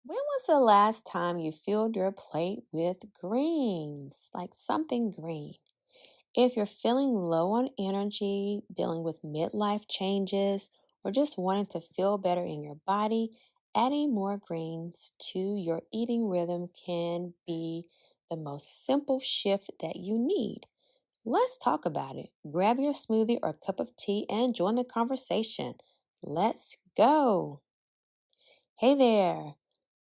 When was the last time you filled your plate with greens? Like something green. If you're feeling low on energy, dealing with midlife changes, or just wanting to feel better in your body, adding more greens to your eating rhythm can be the most simple shift that you need. Let's talk about it. Grab your smoothie or cup of tea and join the conversation. Let's go. Hey there.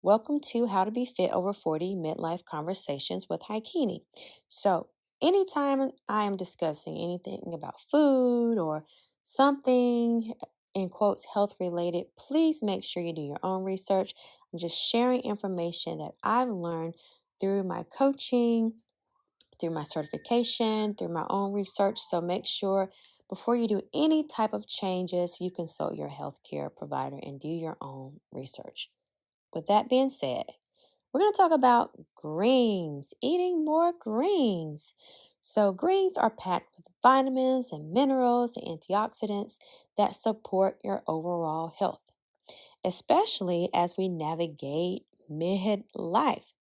Welcome to How to Be Fit Over 40 Midlife Conversations with Hicunni. So, anytime I am discussing anything about food or something in quotes health related, please make sure you do your own research. I'm just sharing information that I've learned through my coaching, through my certification, through my own research. So, make sure before you do any type of changes, you consult your healthcare provider and do your own research. With that being said, we're going to talk about greens, eating more greens. So, greens are packed with vitamins and minerals and antioxidants that support your overall health, especially as we navigate midlife.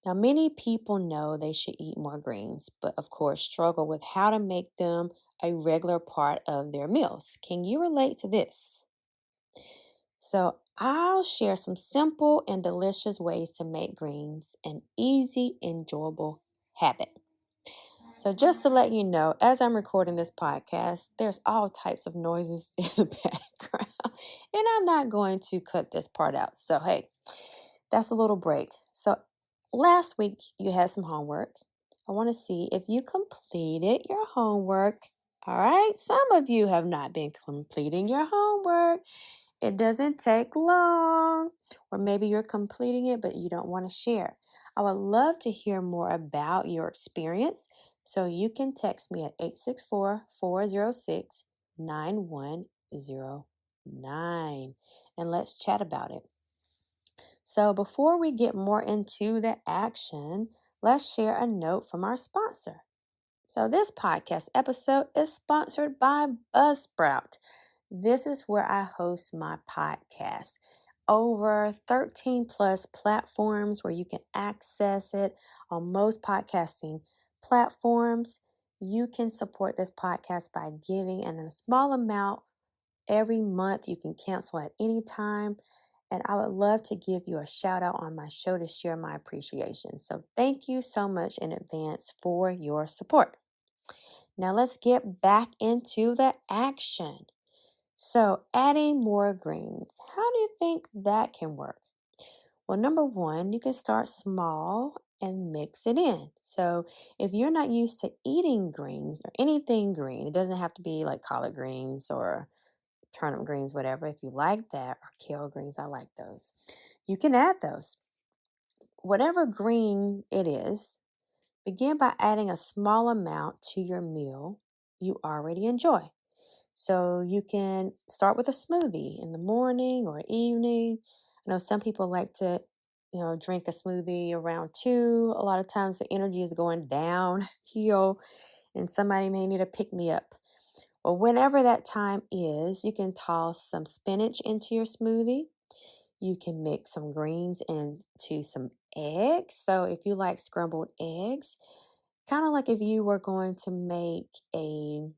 Now, many people know they should eat more greens, but of course, struggle with how to make them a regular part of their meals. Can you relate to this? So, I'll share some simple and delicious ways to make greens an easy, enjoyable habit. So, just to let you know, as I'm recording this podcast, there's all types of noises in the background, and I'm not going to cut this part out. So, hey, that's a little break. So, last week you had some homework. I want to see if you completed your homework. All right, some of you have not been completing your homework. It doesn't take long, or maybe you're completing it, but you don't want to share. I would love to hear more about your experience, so you can text me at 864-406-9109, and let's chat about it. So before we get more into the action, let's share a note from our sponsor. So this podcast episode is sponsored by Buzzsprout. This is where I host my podcast. Over 13 plus platforms where you can access it on most podcasting platforms. You can support this podcast by giving a small amount every month. You can cancel at any time. And I would love to give you a shout out on my show to share my appreciation. So thank you so much in advance for your support. Now let's get back into the action. So adding more greens, how do you think that can work? Well, number one, you can start small and mix it in. So if you're not used to eating greens or anything green, it doesn't have to be like collard greens or turnip greens, whatever. If you like that, or kale greens, I like those. You can add those. Whatever green it is, begin by adding a small amount to your meal you already enjoy. So you can start with a smoothie in the morning or evening. I know some people like to, drink a smoothie around 2. A lot of times the energy is going downhill and somebody may need a pick me up. Or whenever that time is, you can toss some spinach into your smoothie. You can mix some greens into some eggs. So if you like scrambled eggs, kind of like if you were going to make a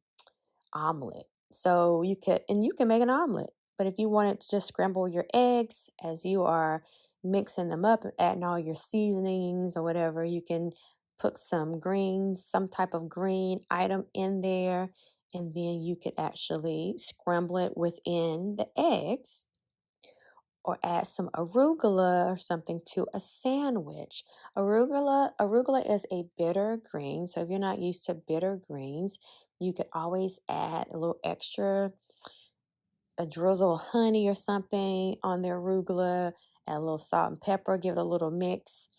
omelet. So you can make an omelet. But if you wanted to just scramble your eggs as you are mixing them up and adding all your seasonings or whatever, you can put some greens, some type of green item in there, and then you could actually scramble it within the eggs or add some arugula or something to a sandwich. Arugula is a bitter green, so if you're not used to bitter greens, you could always add a little extra, a drizzle of honey or something on the arugula, add a little salt and pepper, give it a little mix,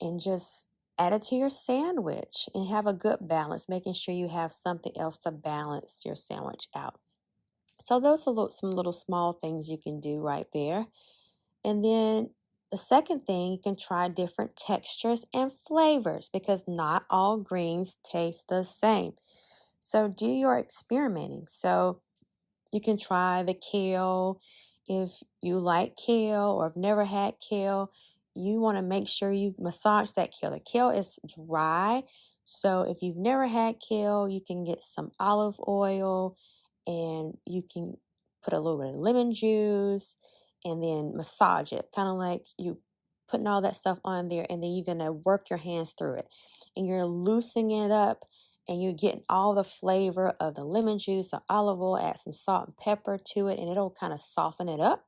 and just add it to your sandwich and have a good balance, making sure you have something else to balance your sandwich out. So those are some little small things you can do right there. And then the second thing, you can try different textures and flavors because not all greens taste the same. So do your experimenting. So you can try the kale If you like kale or have never had kale, you want to make sure you massage that kale. The kale is dry. So if you've never had kale, you can get some olive oil and you can put a little bit of lemon juice and then massage it. Kind of like you putting all that stuff on there, and then you're going to work your hands through it. And you're loosening it up, and you're getting all the flavor of the lemon juice or olive oil. Add some salt and pepper to it, and it'll kind of soften it up.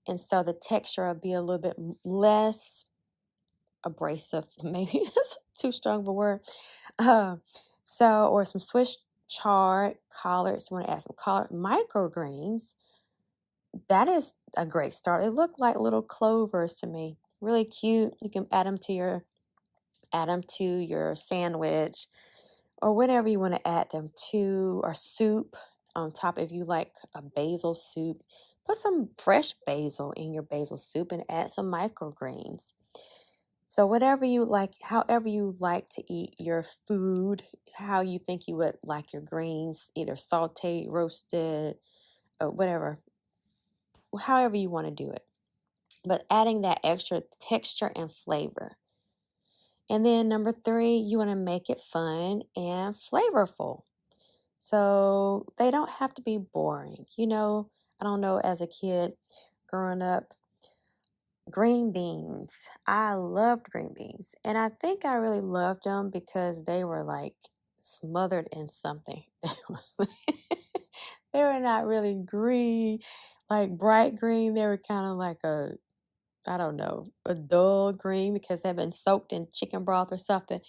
And so the texture will be a little bit less abrasive. Maybe that's too strong of a word. Or some Swiss chard, collards. You want to add some collard microgreens. That is a great start. They look like little clovers to me. Really cute. You can add them to your sandwich or whatever you want to add them to, or soup on top. If you like a basil soup, put some fresh basil in your basil soup and add some microgreens. So whatever you like, however you like to eat your food, how you think you would like your greens, either sauteed, roasted, or whatever, however you want to do it. But adding that extra texture and flavor. And then number 3, you want to make it fun and flavorful. So they don't have to be boring. I don't know, as a kid growing up, green beans. I loved green beans. And I think I really loved them because they were like smothered in something. They were not really green, like bright green. They were kind of like I don't know, a dull green because they've been soaked in chicken broth or something.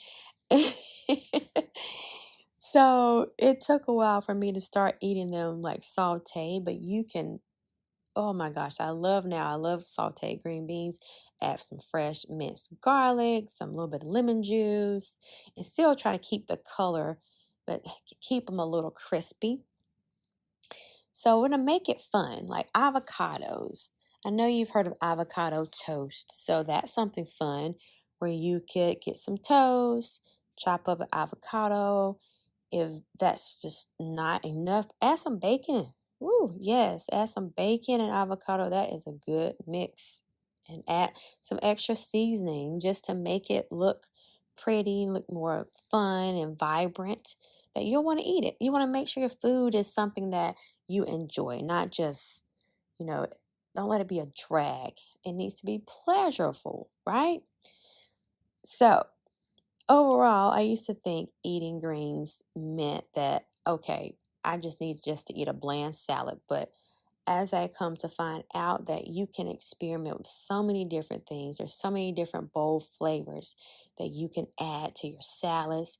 So it took a while for me to start eating them like sauteed, but you can, oh my gosh, I love sauteed green beans. Add some fresh minced garlic, some little bit of lemon juice, and still try to keep the color, but keep them a little crispy. So we're going to make it fun, like avocados. I know you've heard of avocado toast, so that's something fun where you could get some toast, chop up an avocado. If that's just not enough, add some bacon. Woo, yes, add some bacon and avocado. That is a good mix. And add some extra seasoning just to make it look pretty, look more fun and vibrant, that you'll want to eat it. You want to make sure your food is something that you enjoy, not just, don't let it be a drag. It needs to be pleasurable, right? So overall, I used to think eating greens meant that, okay, I just need to eat a bland salad. But as I come to find out that you can experiment with so many different things, there's so many different bold flavors that you can add to your salads,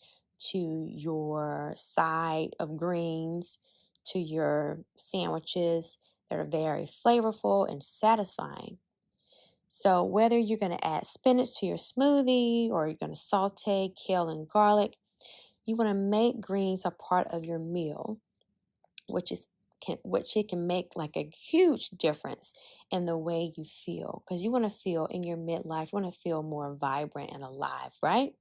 to your side of greens, to your sandwiches that are very flavorful and satisfying. So whether you're going to add spinach to your smoothie or you're going to saute kale and garlic, you want to make greens a part of your meal, which it can make like a huge difference in the way you feel. Because you want to feel in your midlife, you want to feel more vibrant and alive, right?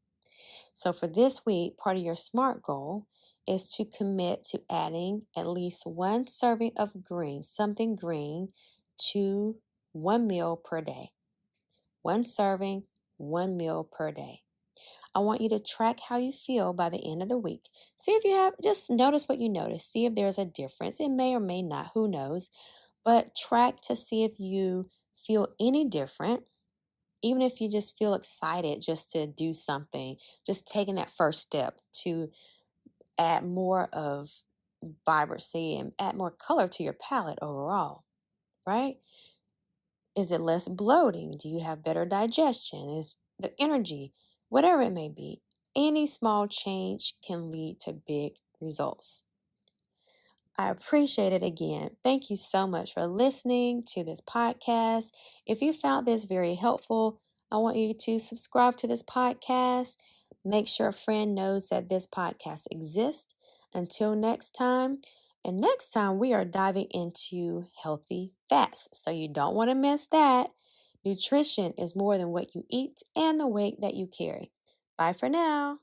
So for this week, part of your SMART goal is to commit to adding at least 1 serving of greens, something green, to 1 meal per day. 1 serving, 1 meal per day. I want you to track how you feel by the end of the week. Just notice what you notice. See if there's a difference. It may or may not, who knows. But track to see if you feel any different. Even if you just feel excited just to do something, just taking that first step to add more of vibrancy and add more color to your palette overall, right? Is it less bloating? Do you have better digestion? Is the energy, whatever it may be, any small change can lead to big results. I appreciate it again. Thank you so much for listening to this podcast. If you found this very helpful, I want you to subscribe to this podcast. Make sure a friend knows that this podcast exists. Until next time. And next time we are diving into healthy fats. So you don't want to miss that. Nutrition is more than what you eat and the weight that you carry. Bye for now.